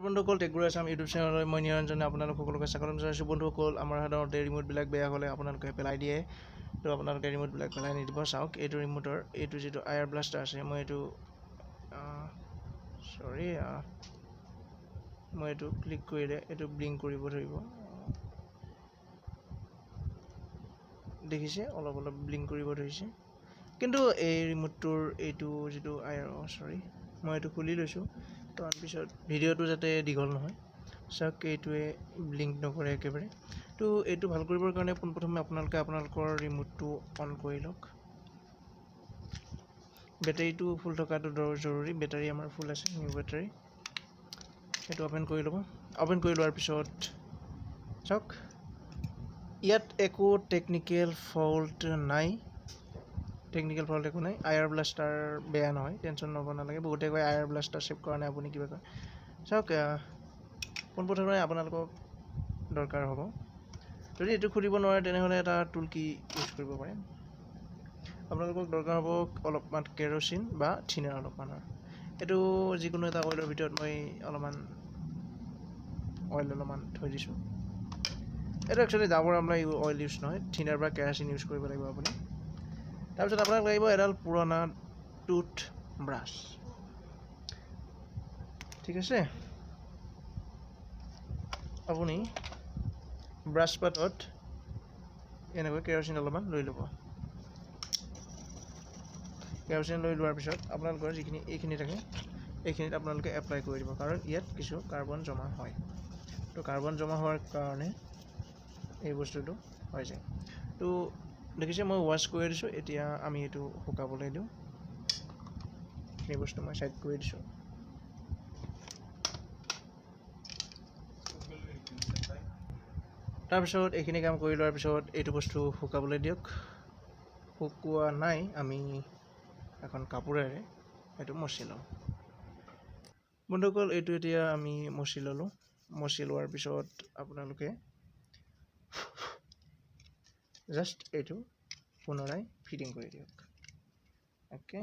বন্ধুসকল টেকগুৰু আছাম ইউটিউব চেনেললৈ মই নিৰঞ্জনে আপোনালোক সকলোকে স্বাগতম জনাইছোঁ। বন্ধুসকল আমাৰ সাধাৰণতে ৰিমোটবিলাক বেয়া হ'লে আপোনালোকে পেলাই দিয়ে, তো আপোনালোকে ৰিমোটবিলাক পেলাই নিদিব। চাওক এইটো ৰিমোটৰ এইটো যিটো আয়াৰ ব্লাষ্টাৰ আছে, মই এইটো মই এইটো ক্লিক কৰিলে এইটো ব্লিংক কৰিব ধৰিব, দেখিছে অলপ অলপ ব্লিংক কৰিব ধৰিছে। কিন্তু এই ৰিমোটটোৰ এইটো যিটো মই এইটো খুলি লৈছোঁ, তো তাৰপিছত ভিডিঅ'টো যাতে দীঘল নহয়, চাওক এইটোৱে ব্লিংক নকৰে একেবাৰে। তো এইটো ভাল কৰিবৰ কাৰণে পোনপ্ৰথমে আপোনালোকে আপোনালোকৰ ৰিমোটটো অন কৰি লওক। বেটাৰীটো ফুল থকাটো জৰুৰী, বেটাৰী আমাৰ ফুল আছে, নিউ বেটাৰী। সেইটো অ'পেন কৰি ল'ব। অ'পেন কৰি লোৱাৰ পিছত চাওক ইয়াত একো টেকনিকেল ফল্ট নাই, একো নাই। আয়াৰ ব্লাষ্টাৰ বেয়া নহয়, টেনশ্যন ল'ব নালাগে। বহুতে কয় আয়াৰ ব্লাষ্টাৰ ছেভ কৰা নাই, আপুনি কিবা কয়। চাওক পোনপ্ৰথমে আপোনালোকক দৰকাৰ হ'ব, যদি এইটো খুলিব নোৱাৰে তেনেহ'লে এটা টুল কি ইউজ কৰিব পাৰে। আপোনালোকক দৰকাৰ হ'ব অলপমান কেৰচিন বা থিনাৰ অলপমানৰ। এইটো যিকোনো এটা অইলৰ ভিতৰত মই অলপমান থৈ দিছোঁ। এইটো একচুৱেলি ডাবৰ আমলা অইল ইউজ নহয়, থিনাৰ বা কেৰাচিন ইউজ কৰিব লাগিব আপুনি। তাৰপিছত আপোনাক লাগিব এডাল পুৰণা টুথ ব্ৰাছ, ঠিক আছে। আপুনি ব্ৰাছ পাতত এনেকৈ কেৰাচিন অলপমান লৈ ল'ব। কেৰাচিন লৈ লোৱাৰ পিছত আপোনালোকৰ যিখিনি এইখিনি থাকে, এইখিনিত আপোনালোকে এপ্লাই কৰি দিব, কাৰণ ইয়াত কিছু কাৰ্বন জমা হয়। তো কাৰ্বন জমা হোৱাৰ কাৰণে এই বস্তুটো হৈ যায়। তো দেখিছে মই ৱাছ কৰি দিছোঁ। এতিয়া আমি এইটো শুকাবলৈ দিওঁ। এই বস্তু মই ছাইড কৰি দিছোঁ। তাৰপিছত এইখিনি কাম কৰি লোৱাৰ পিছত এইটো বস্তু শুকাবলৈ দিয়ক। শুকোৱা নাই, আমি এখন কাপোৰেৰে এইটো মচি লওঁ। বন্ধুসকল এইটো এতিয়া আমি মচি ল'লোঁ। মচি লোৱাৰ পিছত আপোনালোকে জাষ্ট এইটো পুনৰাই ফিটিং কৰি দিয়ক। অ'কে,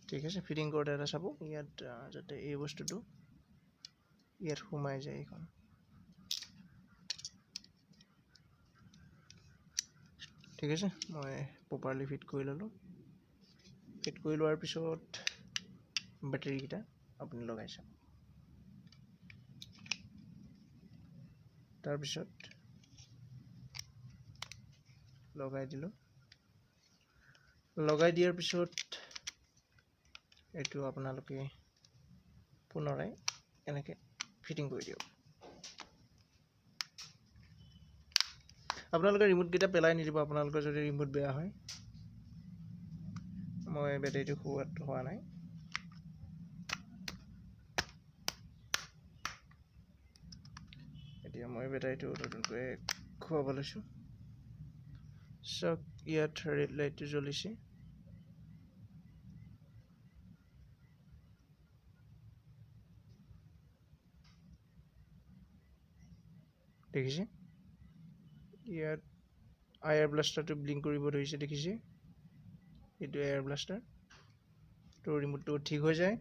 ঠিক আছে। ফিটিং কৰোঁতে এটা চাব ইয়াত যাতে এই বস্তুটো ইয়াত সোমাই যায়। এইখন ঠিক আছে, মই প্ৰপাৰলি ফিট কৰি ল'লোঁ। ফিট কৰি লোৱাৰ পিছত বেটাৰীকেইটা আপুনি লগাই চাওক। তাৰপিছত লগাই দিলোঁ। লগাই দিয়াৰ পিছত এইটো আপোনালোকে পুনৰাই এনেকৈ ফিটিং কৰি দিয়ক। আপোনালোকে ৰিমোটকেইটা পেলাই নিদিব, আপোনালোকৰ যদি ৰিমোট বেয়া হয়। মই বেটাৰীটো হোৱা নাই। এতিয়া মই বেটাৰীটো নতুনকৈ খুৱাব লৈছোঁ। চাওক ইয়াত ৰেড লাইটটো জ্বলিছে। দেখিছে ইয়াত আয়াৰ ব্লাষ্টাৰটো ব্লিংক কৰিব ধৰিছে, দেখিছে এইটো এয়াৰ ব্লাষ্টাৰ। তো ৰিমোটটো ঠিক হৈ যায়।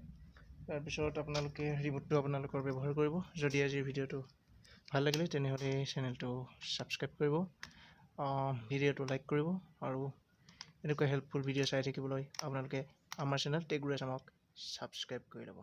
তাৰপিছত আপোনালোকে ৰিমোটটো আপোনালোকৰ ব্যৱহাৰ কৰিব। যদি আজিৰ ভিডিঅ'টো ভাল লাগিলে তেনেহ'লে চেনেলটো ছাবস্ক্ৰাইব কৰিব, ভিডিঅ'টো লাইক কৰিব, আৰু এনেকুৱা হেল্পফুল ভিডিঅ' চাই থাকিবলৈ আপোনালোকে আমাৰ চেনেল টেকগুৰু আছামক ছাবস্ক্ৰাইব কৰি ল'ব।